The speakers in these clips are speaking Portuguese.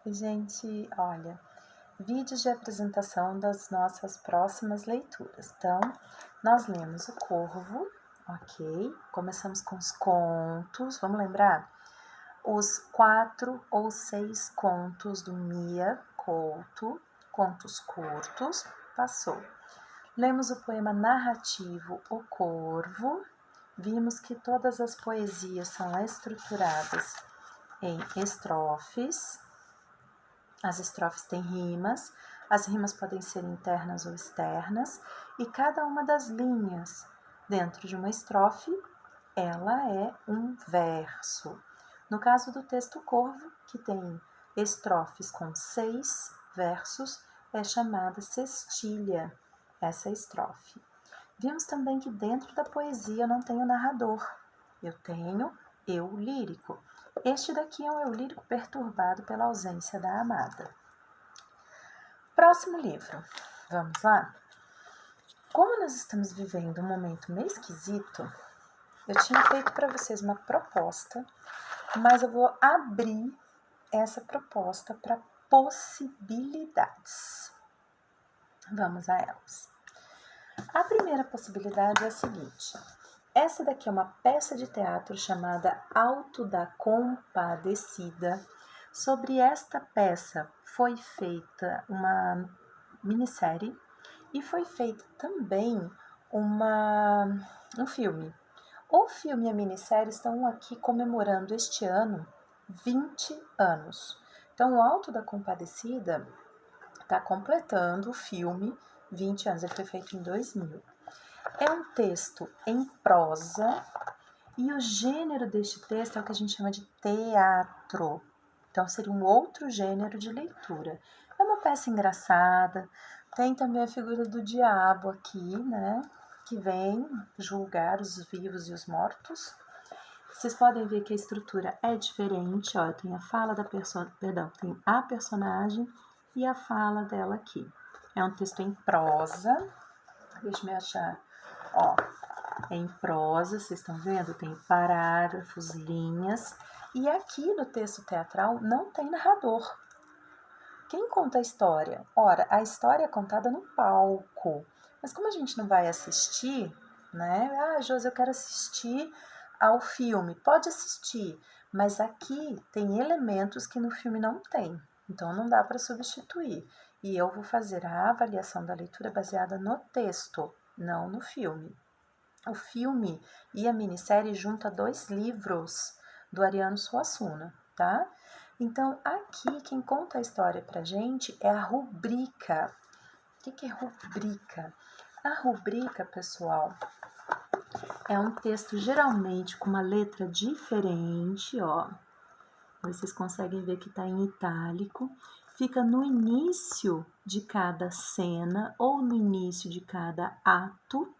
Gente, olha, vídeos de apresentação das nossas próximas leituras. Então, nós lemos O Corvo, ok? Começamos com os contos, vamos lembrar? Os 4 ou 6 contos do Mia Couto, contos curtos, passou. Lemos o poema narrativo O Corvo, vimos que todas as poesias são estruturadas em estrofes. As estrofes têm rimas, as rimas podem ser internas ou externas, e cada uma das linhas dentro de uma estrofe, ela é um verso. No caso do texto Corvo, que tem estrofes com 6 versos, é chamada cestilha, essa estrofe. Vimos também que dentro da poesia eu não tenho narrador, eu tenho eu lírico. Este daqui é um eu lírico perturbado pela ausência da amada. Próximo livro, vamos lá? Como nós estamos vivendo um momento meio esquisito, eu tinha feito para vocês uma proposta, mas eu vou abrir essa proposta para possibilidades. Vamos a elas. A primeira possibilidade é a seguinte: essa daqui é uma peça de teatro chamada Alto da Compadecida. Sobre esta peça foi feita uma minissérie e foi feito também um filme. O filme e a minissérie estão aqui comemorando este ano 20 anos. Então, o Alto da Compadecida está completando o filme 20 anos, ele foi feito em 2000. É um texto em prosa e o gênero deste texto é o que a gente chama de teatro. Então, seria um outro gênero de leitura. É uma peça engraçada, tem também a figura do diabo aqui, né? Que vem julgar os vivos e os mortos. Vocês podem ver que a estrutura é diferente, ó, tem a fala da tem a personagem e a fala dela aqui. É um texto em prosa, deixa eu achar, ó, é em prosa, vocês estão vendo? Tem parágrafos, linhas, e aqui no texto teatral não tem narrador. Quem conta a história? Ora, a história é contada no palco, mas como a gente não vai assistir, né? Ah, Josi, eu quero assistir ao filme. Pode assistir, mas aqui tem elementos que no filme não tem, então não dá para substituir. E eu vou fazer a avaliação da leitura baseada no texto, não no filme. O filme e a minissérie junta 2 livros do Ariano Suassuna, tá? Então, aqui quem conta a história pra gente é a rubrica. O que é rubrica? A rubrica, pessoal, é um texto geralmente com uma letra diferente, ó. Vocês conseguem ver que está em itálico. Fica no início de cada cena ou no início de cada ato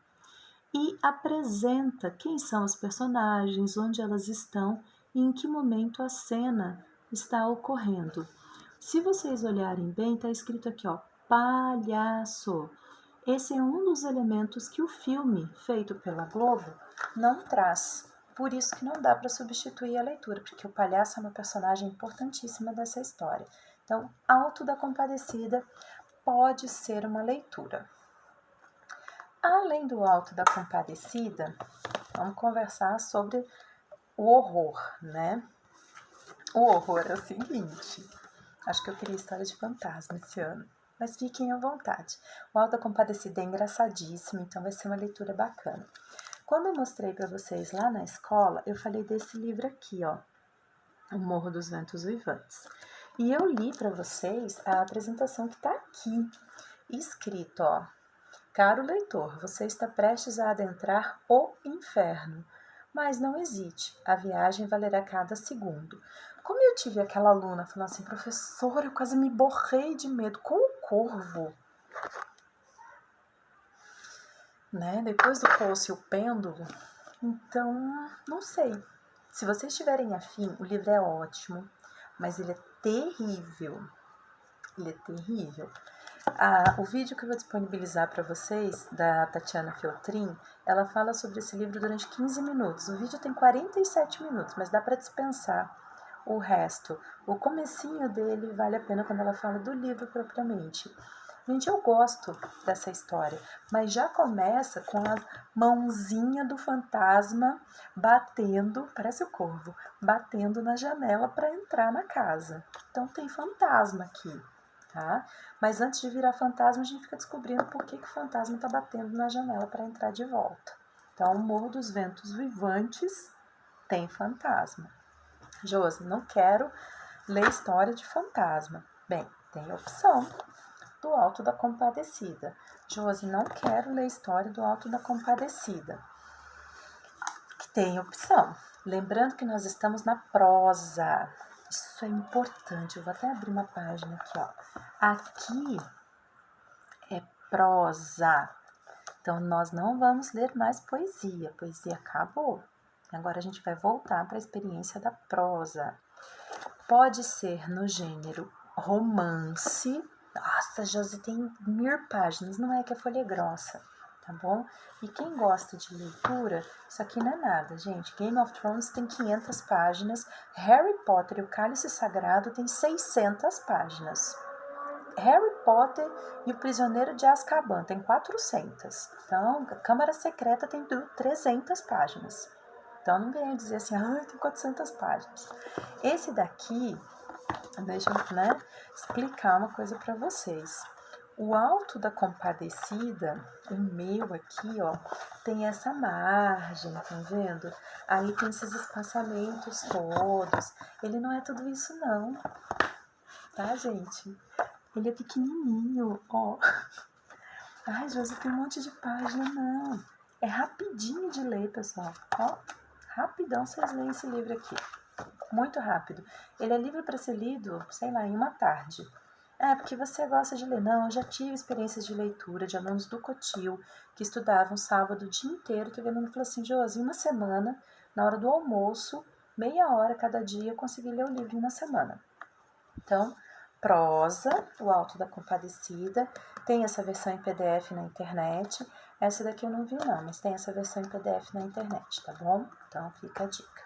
e apresenta quem são os personagens, onde elas estão e em que momento a cena está ocorrendo. Se vocês olharem bem, está escrito aqui, ó, palhaço. Esse é um dos elementos que o filme feito pela Globo não traz. Por isso que não dá para substituir a leitura, porque o palhaço é uma personagem importantíssima dessa história. Então, Alto da Compadecida pode ser uma leitura. Além do Alto da Compadecida, vamos conversar sobre o horror, né? O horror é o seguinte, acho que eu queria história de fantasma esse ano, mas fiquem à vontade. O Alto da Compadecida é engraçadíssimo, então vai ser uma leitura bacana. Quando eu mostrei para vocês lá na escola, eu falei desse livro aqui, ó, O Morro dos Ventos Uivantes. E eu li para vocês a apresentação que está aqui, escrito, ó. Caro leitor, você está prestes a adentrar o inferno, mas não hesite, a viagem valerá cada segundo. Como eu tive aquela aluna falando assim, professora, eu quase me borrei de medo com o corvo, né? Depois do Poço e o Pêndulo, então, não sei. Se vocês tiverem afim, o livro é ótimo, mas ele é terrível. Ele é terrível. O vídeo que eu vou disponibilizar para vocês, da Tatiana Feltrin, ela fala sobre esse livro durante 15 minutos. O vídeo tem 47 minutos, mas dá para dispensar o resto. O comecinho dele vale a pena quando ela fala do livro propriamente. Gente, eu gosto dessa história, mas já começa com a mãozinha do fantasma batendo, parece o corvo, batendo na janela para entrar na casa. Então tem fantasma aqui, tá? Mas antes de virar fantasma, a gente fica descobrindo por que o fantasma está batendo na janela para entrar de volta. Então, o Morro dos Ventos Vivantes tem fantasma. Josi, não quero ler história de fantasma. Bem, tem opção do Alto da Compadecida. Josi, não quero ler história do Alto da Compadecida. Tem opção. Lembrando que nós estamos na prosa. Isso é importante. Eu vou até abrir uma página aqui, ó. Aqui é prosa. Então, nós não vamos ler mais poesia. A poesia acabou. Agora a gente vai voltar para a experiência da prosa. Pode ser no gênero romance. Nossa, Josi, tem 1000 páginas. Não é que a folha é grossa, tá bom? E quem gosta de leitura, isso aqui não é nada, gente. Game of Thrones tem 500 páginas. Harry Potter e o Cálice Sagrado tem 600 páginas. Harry Potter e o Prisioneiro de Azkaban tem 400. Então, a Câmara Secreta tem 300 páginas. Então, não venha dizer assim, tem 400 páginas. Esse daqui, deixa eu explicar uma coisa para vocês. O Alto da Compadecida, o meu aqui, ó, tem essa margem, tá vendo? Aí tem esses espaçamentos todos. Ele não é tudo isso não, tá, gente? Ele é pequenininho, ó. Ai, Josi, tem um monte de página, não. É rapidinho de ler, pessoal, ó. Rapidão vocês leem esse livro aqui. Muito rápido. Ele é livre para ser lido, sei lá, em uma tarde. Porque você gosta de ler. Não, eu já tive experiências de leitura de alunos do Cotil que estudavam sábado o dia inteiro. Que o aluno falou assim, Josi, em uma semana, na hora do almoço, meia hora cada dia, eu consegui ler o livro em uma semana. Então, prosa, o Alto da Compadecida, tem essa versão em PDF na internet. Essa daqui eu não vi não, mas tem essa versão em PDF na internet, tá bom? Então, fica a dica.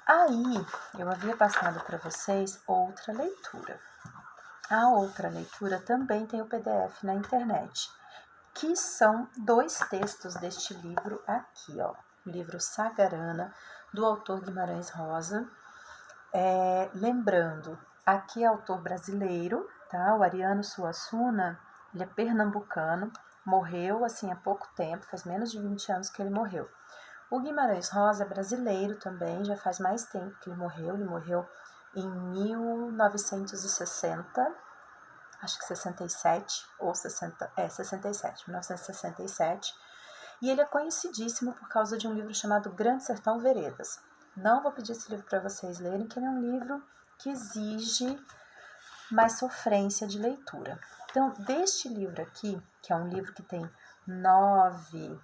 Aí, eu havia passado para vocês outra leitura. A outra leitura também tem o PDF na internet, que são 2 textos deste livro aqui, ó. O livro Sagarana, do autor Guimarães Rosa. Lembrando, aqui é autor brasileiro, tá? O Ariano Suassuna, ele é pernambucano, morreu assim há pouco tempo, faz menos de 20 anos que ele morreu. O Guimarães Rosa é brasileiro também, já faz mais tempo que ele morreu em 1960, acho que 67, ou 67, 1967, e ele é conhecidíssimo por causa de um livro chamado Grande Sertão Veredas. Não vou pedir esse livro para vocês lerem, que ele é um livro que exige mais sofrência de leitura. Então, deste livro aqui, que é um livro que tem 9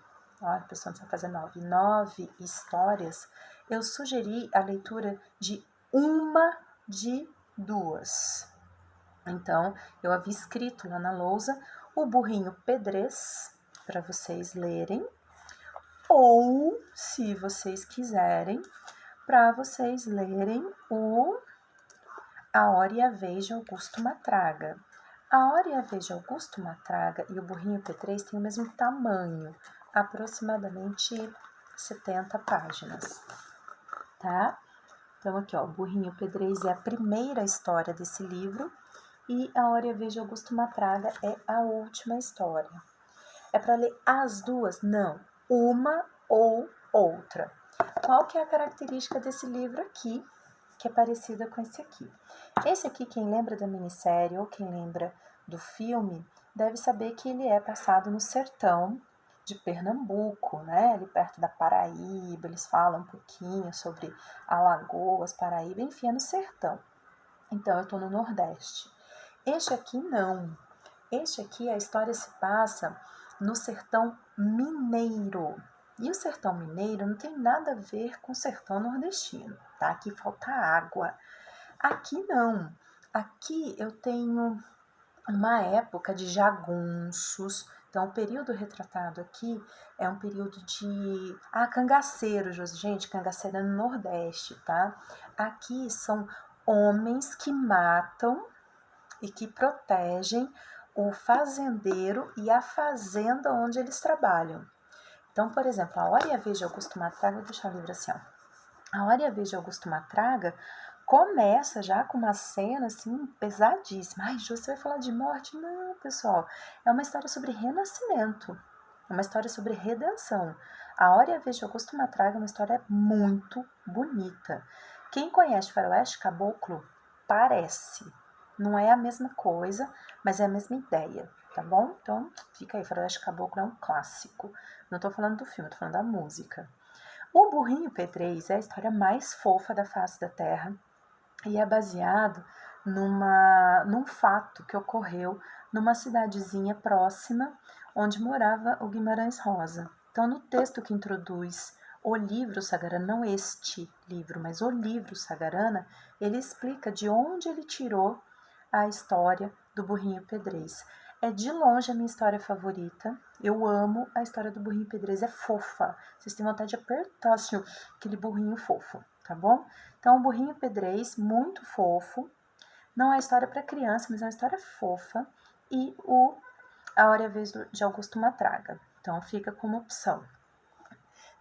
histórias, eu sugeri a leitura de uma de 2. Então, eu havia escrito lá na lousa o Burrinho Pedrez, para vocês lerem, ou, se vocês quiserem, para vocês lerem A Hora e a Vez de Augusto Matraga. A Hora e a Vez de Augusto Matraga e o Burrinho Pedrez têm o mesmo tamanho, aproximadamente 70 páginas, tá? Então aqui, ó, o Burrinho Pedrez é a primeira história desse livro e A Hora e a Vez de Augusto Matraga é a última história. É para ler as duas? Não, uma ou outra. Qual que é a característica desse livro aqui, que é parecida com esse aqui? Esse aqui, quem lembra da minissérie ou quem lembra do filme, deve saber que ele é passado no sertão de Pernambuco, né? Ali perto da Paraíba, eles falam um pouquinho sobre Alagoas, Paraíba, enfim, é no sertão. Então, eu estou no Nordeste. Este aqui não. Este aqui, a história se passa no sertão mineiro. E o sertão mineiro não tem nada a ver com o sertão nordestino, tá? Aqui falta água. Aqui não. Aqui eu tenho uma época de jagunços, Então, o período retratado aqui é um período de... cangaceiro, gente, cangaceiro é no Nordeste, tá? Aqui são homens que matam e que protegem o fazendeiro e a fazenda onde eles trabalham. Então, por exemplo, A Hora e a Vez de Augusto Matraga, vou deixar o livro assim, ó. A Hora e a Vez de Augusto Matraga começa já com uma cena assim pesadíssima. Ai, Ju, você vai falar de morte? Não, pessoal. É uma história sobre renascimento. É uma história sobre redenção. A Hora e a Vez de Augusto Matraga é uma história muito bonita. Quem conhece Faroeste Caboclo, parece. Não é a mesma coisa, mas é a mesma ideia, tá bom? Então, fica aí, Faroeste Caboclo é um clássico. Não tô falando do filme, tô falando da música. O Burrinho P3 é a história mais fofa da face da Terra e é baseado num fato que ocorreu numa cidadezinha próxima onde morava o Guimarães Rosa. Então, no texto que introduz o livro Sagarana, não este livro, mas o livro Sagarana, ele explica de onde ele tirou a história do Burrinho Pedrez. É de longe a minha história favorita. Eu amo a história do Burrinho Pedrez, é fofa. Vocês têm vontade de apertar assim, aquele burrinho fofo, tá bom? Então, o Burrinho Pedrez, muito fofo. Não é história para criança, mas é uma história fofa. E A Hora e a Vez de Augusto Matraga. Então, fica como opção.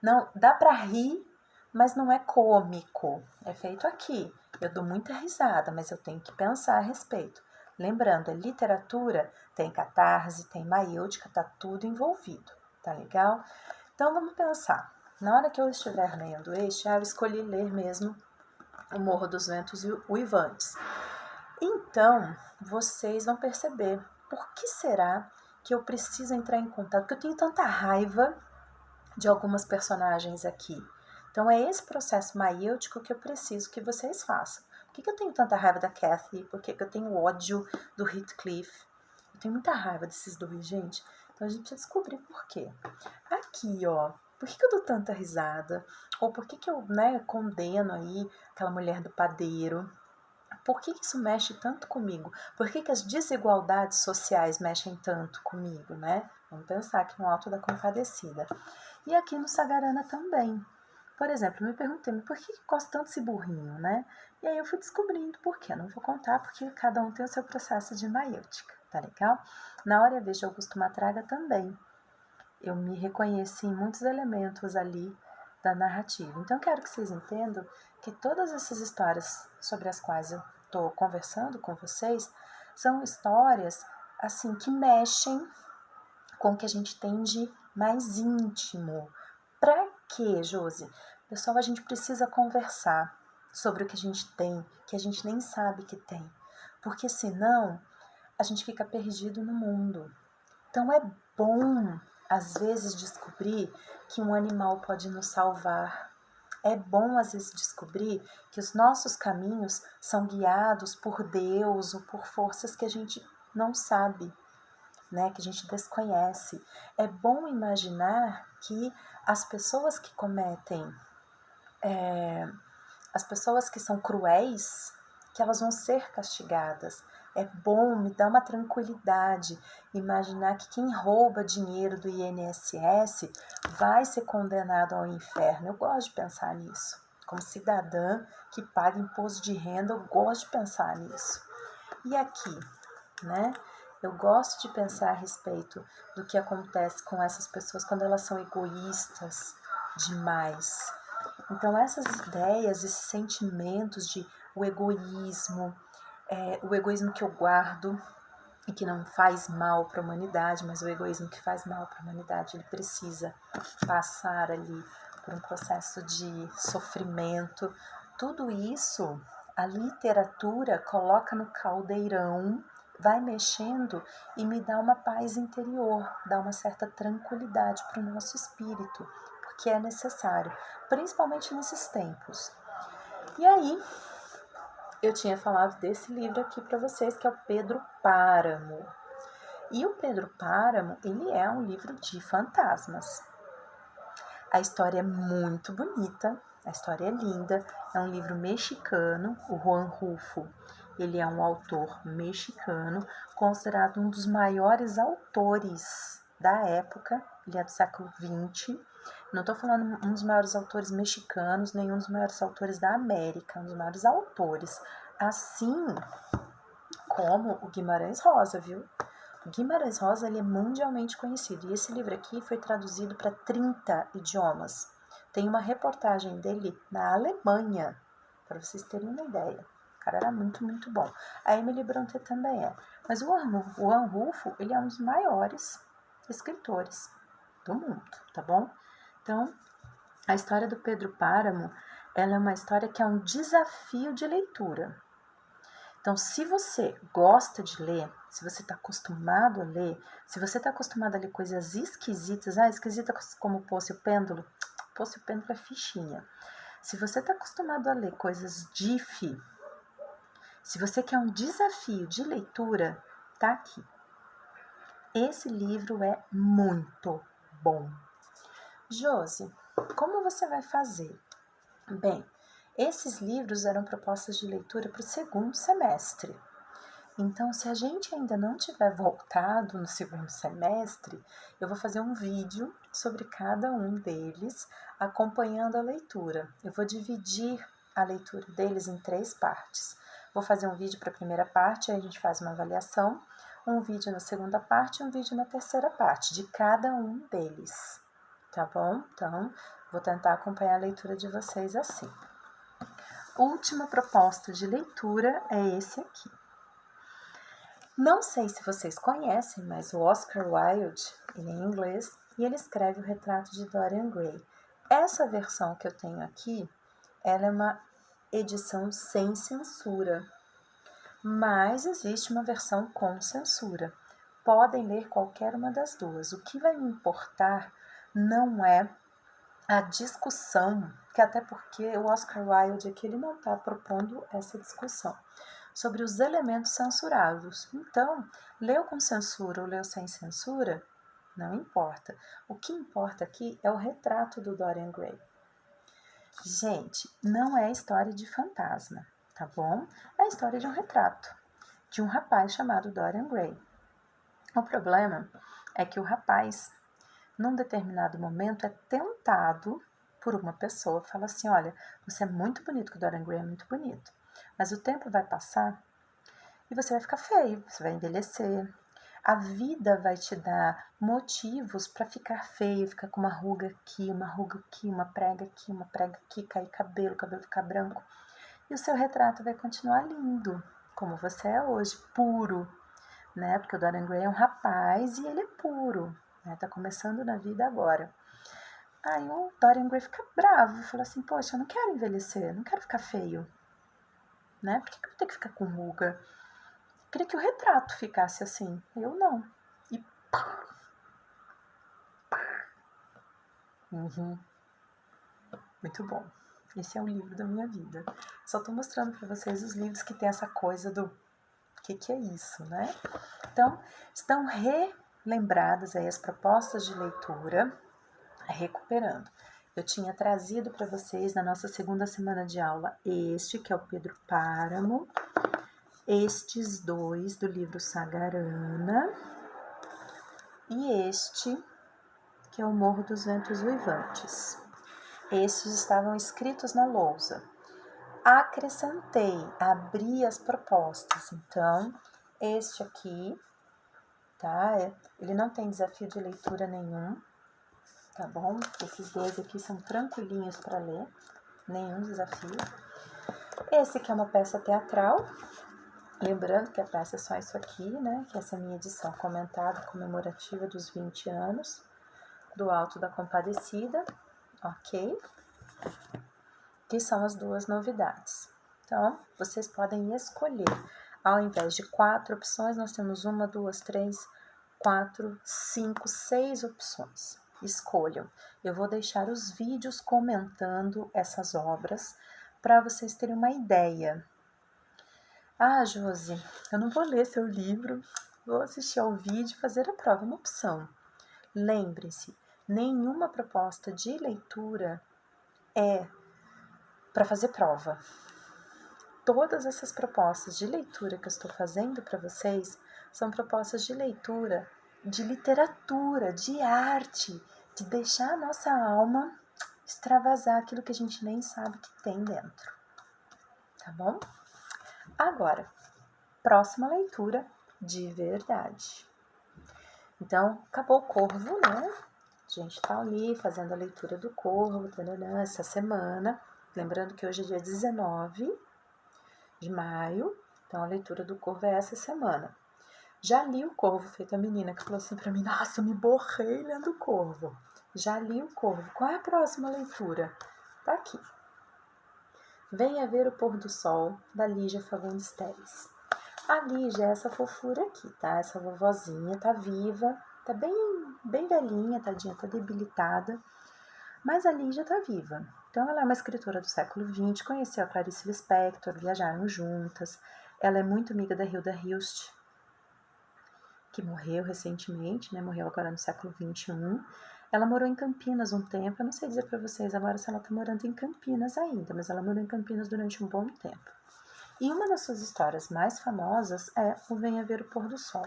Não, dá para rir, mas não é cômico. É feito aqui. Eu dou muita risada, mas eu tenho que pensar a respeito. Lembrando, é literatura, tem catarse, tem maêutica, tá tudo envolvido. Tá legal? Então, vamos pensar. Na hora que eu estiver lendo este, eu escolhi ler mesmo O Morro dos Ventos e o Uivantes. Então, vocês vão perceber por que será que eu preciso entrar em contato, porque eu tenho tanta raiva de algumas personagens aqui. Então, é esse processo maêutico que eu preciso que vocês façam. Por que eu tenho tanta raiva da Cathy? Por que eu tenho ódio do Heathcliff? Eu tenho muita raiva desses dois, gente. Então, a gente precisa descobrir por quê. Aqui, ó, por que eu dou tanta risada? Ou por que eu, condeno aí aquela mulher do padeiro? Por que isso mexe tanto comigo? Por que as desigualdades sociais mexem tanto comigo, né? Vamos pensar aqui no Alto da Compadecida. E aqui no Sagarana também. Por exemplo, me perguntei, por que gosto tanto desse burrinho, né? E aí eu fui descobrindo por quê. Não vou contar, porque cada um tem o seu processo de maêutica, tá legal? Na Hora e a Vez de Augusto Matraga também. Eu me reconheci em muitos elementos ali da narrativa. Então, eu quero que vocês entendam que todas essas histórias sobre as quais eu estou conversando com vocês são histórias assim que mexem com o que a gente tem de mais íntimo. Pra quê, Josi? Pessoal, a gente precisa conversar sobre o que a gente tem, que a gente nem sabe que tem. Porque senão a gente fica perdido no mundo. Então é bom, às vezes, descobrir que um animal pode nos salvar. É bom, às vezes, descobrir que os nossos caminhos são guiados por Deus ou por forças que a gente não sabe, né? Que a gente desconhece. É bom imaginar que as pessoas que cometem, as pessoas que são cruéis, que elas vão ser castigadas. É bom, me dá uma tranquilidade imaginar que quem rouba dinheiro do INSS vai ser condenado ao inferno. Eu gosto de pensar nisso. Como cidadã que paga imposto de renda, eu gosto de pensar nisso. E aqui, né? Eu gosto de pensar a respeito do que acontece com essas pessoas quando elas são egoístas demais. Então, essas ideias, esses sentimentos de o egoísmo que eu guardo e que não faz mal para a humanidade, mas o egoísmo que faz mal para a humanidade, ele precisa passar ali por um processo de sofrimento. Tudo isso a literatura coloca no caldeirão, vai mexendo e me dá uma paz interior, dá uma certa tranquilidade para o nosso espírito, porque é necessário, principalmente nesses tempos. E aí, eu tinha falado desse livro aqui para vocês, que é o Pedro Páramo. E o Pedro Páramo, ele é um livro de fantasmas. A história é muito bonita, a história é linda, é um livro mexicano, o Juan Rulfo. Ele é um autor mexicano, considerado um dos maiores autores da época, ele é do século XX. Não estou falando um dos maiores autores mexicanos, nem um dos maiores autores da América, um dos maiores autores. Assim como o Guimarães Rosa, viu? O Guimarães Rosa ele é mundialmente conhecido e esse livro aqui foi traduzido para 30 idiomas. Tem uma reportagem dele na Alemanha, para vocês terem uma ideia. O cara era muito, muito bom. A Emily Brontë também é. Mas o Juan Rulfo, ele é um dos maiores escritores do mundo, tá bom? Então, a história do Pedro Páramo, ela é uma história que é um desafio de leitura. Então, se você gosta de ler, se você está acostumado a ler, se você está acostumado a ler coisas esquisitas, esquisita como Poço e o Pêndulo, Poço e o Pêndulo é fichinha. Se você está acostumado a ler coisas diff, se você quer um desafio de leitura, tá aqui. Esse livro é muito bom. Josi, como você vai fazer? Bem, esses livros eram propostas de leitura para o segundo semestre. Então, se a gente ainda não tiver voltado no segundo semestre, eu vou fazer um vídeo sobre cada um deles, acompanhando a leitura. Eu vou dividir a leitura deles em 3 partes. Vou fazer um vídeo para a primeira parte, aí a gente faz uma avaliação, um vídeo na segunda parte e um vídeo na terceira parte, de cada um deles, tá bom? Então, vou tentar acompanhar a leitura de vocês assim. Última proposta de leitura é esse aqui. Não sei se vocês conhecem, mas o Oscar Wilde, ele é em inglês, e ele escreve o retrato de Dorian Gray. Essa versão que eu tenho aqui, ela é uma edição sem censura, mas existe uma versão com censura. Podem ler qualquer uma das duas. O que vai me importar não é a discussão, que até porque o Oscar Wilde aqui ele não está propondo essa discussão sobre os elementos censurados. Então, leu com censura ou leu sem censura, não importa. O que importa aqui é o retrato do Dorian Gray. Gente, não é história de fantasma, tá bom? É a história de um retrato de um rapaz chamado Dorian Gray. O problema é que o rapaz, num determinado momento, é tentado por uma pessoa, fala assim, olha, você é muito bonito, que o Dorian Gray é muito bonito, mas o tempo vai passar e você vai ficar feio, você vai envelhecer. A vida vai te dar motivos para ficar feio, ficar com uma ruga aqui, uma prega aqui, cair cabelo, cabelo ficar branco. E o seu retrato vai continuar lindo, como você é hoje, puro, né? Porque o Dorian Gray é um rapaz e ele é puro, né? Tá começando na vida agora. Aí o Dorian Gray fica bravo, fala assim, poxa, eu não quero envelhecer, não quero ficar feio, né? Por que eu vou ter que ficar com ruga? Eu queria que o retrato ficasse assim, eu não. E muito bom. Esse é o livro da minha vida. Só tô mostrando para vocês os livros que tem essa coisa do que é isso, né? Então, estão relembradas aí as propostas de leitura, recuperando. Eu tinha trazido para vocês na nossa segunda semana de aula este, que é o Pedro Páramo, estes 2 do livro Sagarana e este, que é o Morro dos Ventos Uivantes. Estes estavam escritos na lousa. Acrescentei, abri as propostas. Então, este aqui, tá? Ele não tem desafio de leitura nenhum, tá bom? Esses 2 aqui são tranquilinhos para ler, nenhum desafio. Esse aqui é uma peça teatral, lembrando que a peça é só isso aqui, né? Que essa é a minha edição comentada, comemorativa dos 20 anos do Alto da Compadecida, ok? Que são as 2 novidades. Então, vocês podem escolher. Ao invés de 4 opções, nós temos 1, 2, 3, 4, 5, 6 opções. Escolham. Eu vou deixar os vídeos comentando essas obras para vocês terem uma ideia. Ah, Josi, eu não vou ler seu livro, vou assistir ao vídeo e fazer a prova, é uma opção. Lembre-se, nenhuma proposta de leitura é para fazer prova. Todas essas propostas de leitura que eu estou fazendo para vocês são propostas de leitura de literatura, de arte, de deixar a nossa alma extravasar aquilo que a gente nem sabe que tem dentro. Tá bom? Agora, próxima leitura de verdade. Então, acabou o Corvo, né? A gente tá ali fazendo a leitura do Corvo, essa semana. Lembrando que hoje é dia 19 de maio, então a leitura do Corvo é essa semana. Já li o Corvo, feito a menina que falou assim pra mim, nossa, eu me borrei lendo o Corvo. Já li o Corvo. Qual é a próxima leitura? Tá aqui. Venha ver o pôr do sol, da Lígia Fagundes Telles. A Lígia é essa fofura aqui, tá? Essa vovozinha, tá viva, tá bem velhinha, tadinha, tá debilitada. Mas a Lígia tá viva. Então, ela é uma escritora do século XX, conheceu a Clarice Lispector, viajaram juntas. Ela é muito amiga da Hilda Hilst, que morreu recentemente, né? Morreu agora no século XXI. Ela morou em Campinas um tempo. Eu não sei dizer para vocês agora se ela tá morando em Campinas ainda, mas ela morou em Campinas durante um bom tempo. E uma das suas histórias mais famosas é o Venha Ver o Pôr do Sol.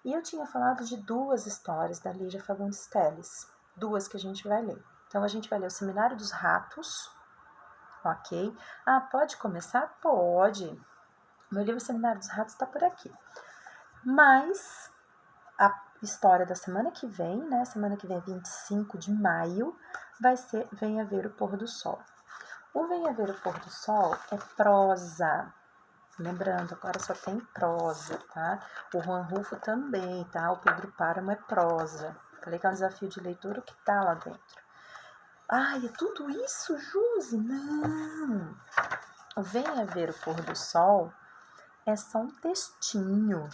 E eu tinha falado de 2 histórias da Lígia Fagundes Telles, 2 que a gente vai ler. Então, a gente vai ler o Seminário dos Ratos, ok? Ah, pode começar? Pode. Meu livro Seminário dos Ratos está por aqui. Mas a história da semana que vem, né? Semana que vem, 25 de maio, vai ser Venha Ver o Pôr do Sol. O Venha Ver o Pôr do Sol é prosa. Lembrando, agora só tem prosa, tá? O Juan Rulfo também, tá? O Pedro Páramo é prosa. Falei que é um desafio de leitura, o que tá lá dentro. Ai, é tudo isso, Josi? Não! O Venha Ver o Pôr do Sol é só um textinho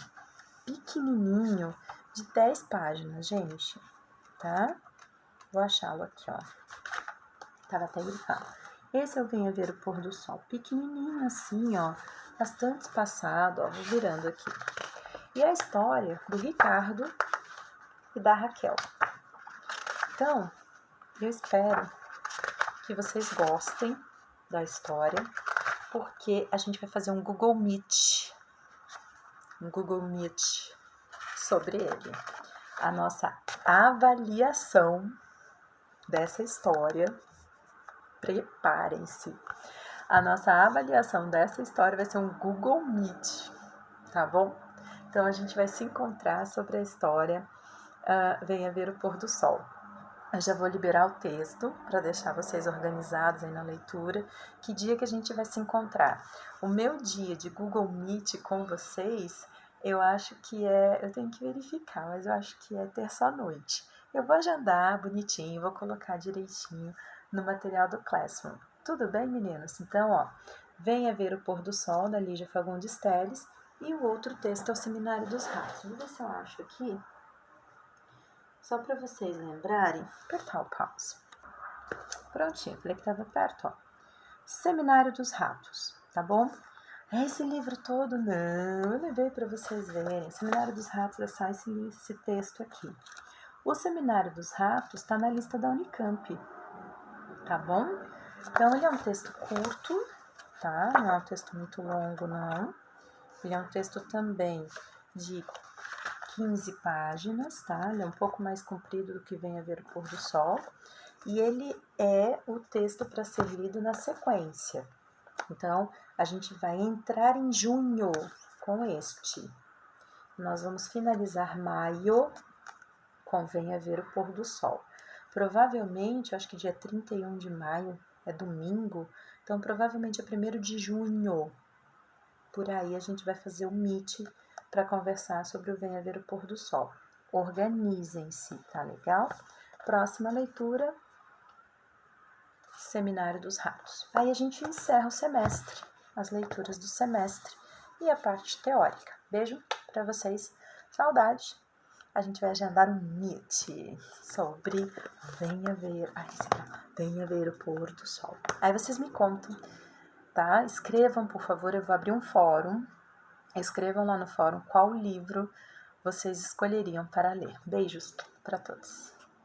pequenininho de 10 páginas, gente, tá? Vou achá-lo aqui, ó. Tava até grifado. Esse é o Venha Ver o Pôr do Sol, pequenininho assim, ó, bastante espaçado, ó, vou virando aqui. E a história do Ricardo e da Raquel. Então, eu espero que vocês gostem da história, porque a gente vai fazer um Google Meet sobre ele. A nossa avaliação dessa história, preparem-se. A nossa avaliação dessa história vai ser um Google Meet, tá bom? Então, a gente vai se encontrar sobre a história Venha Ver o Pôr do Sol. Eu já vou liberar o texto para deixar vocês organizados aí na leitura. Que dia que a gente vai se encontrar? O meu dia de Google Meet com vocês, eu acho que eu tenho que verificar, mas eu acho que é terça-noite. Eu vou agendar bonitinho, vou colocar direitinho no material do Classroom. Tudo bem, meninas? Então, ó, Venha Ver o Pôr do Sol, da Lígia Fagundes Telles, e o outro texto é o Seminário dos Ratos. Vou ver se eu acho aqui. Só para vocês lembrarem, apertar o pause. Prontinho, falei que estava perto, ó. Seminário dos Ratos, tá bom? É esse livro todo? Não, eu levei para vocês verem. Seminário dos Ratos é só esse texto aqui. O Seminário dos Ratos está na lista da Unicamp, tá bom? Então, ele é um texto curto, tá? Não é um texto muito longo, não. Ele é um texto também de 15 páginas, tá? Ele é um pouco mais comprido do que Venha Ver o Pôr do Sol. E ele é o texto para ser lido na sequência. Então, a gente vai entrar em junho com este. Nós vamos finalizar maio com Venha Ver o Pôr do Sol. Provavelmente, eu acho que dia 31 de maio é domingo, então provavelmente é 1º de junho. Por aí a gente vai fazer um meet para conversar sobre o Venha Ver o Pôr do Sol. Organizem-se, tá legal? Próxima leitura, Seminário dos Ratos. Aí a gente encerra o semestre, as leituras do semestre e a parte teórica. Beijo para vocês, saudade. A gente vai agendar um meet sobre Venha Ver o Pôr do Sol. Aí vocês me contam, tá? Escrevam, por favor, eu vou abrir um fórum. Escrevam lá no fórum qual livro vocês escolheriam para ler. Beijos para todos.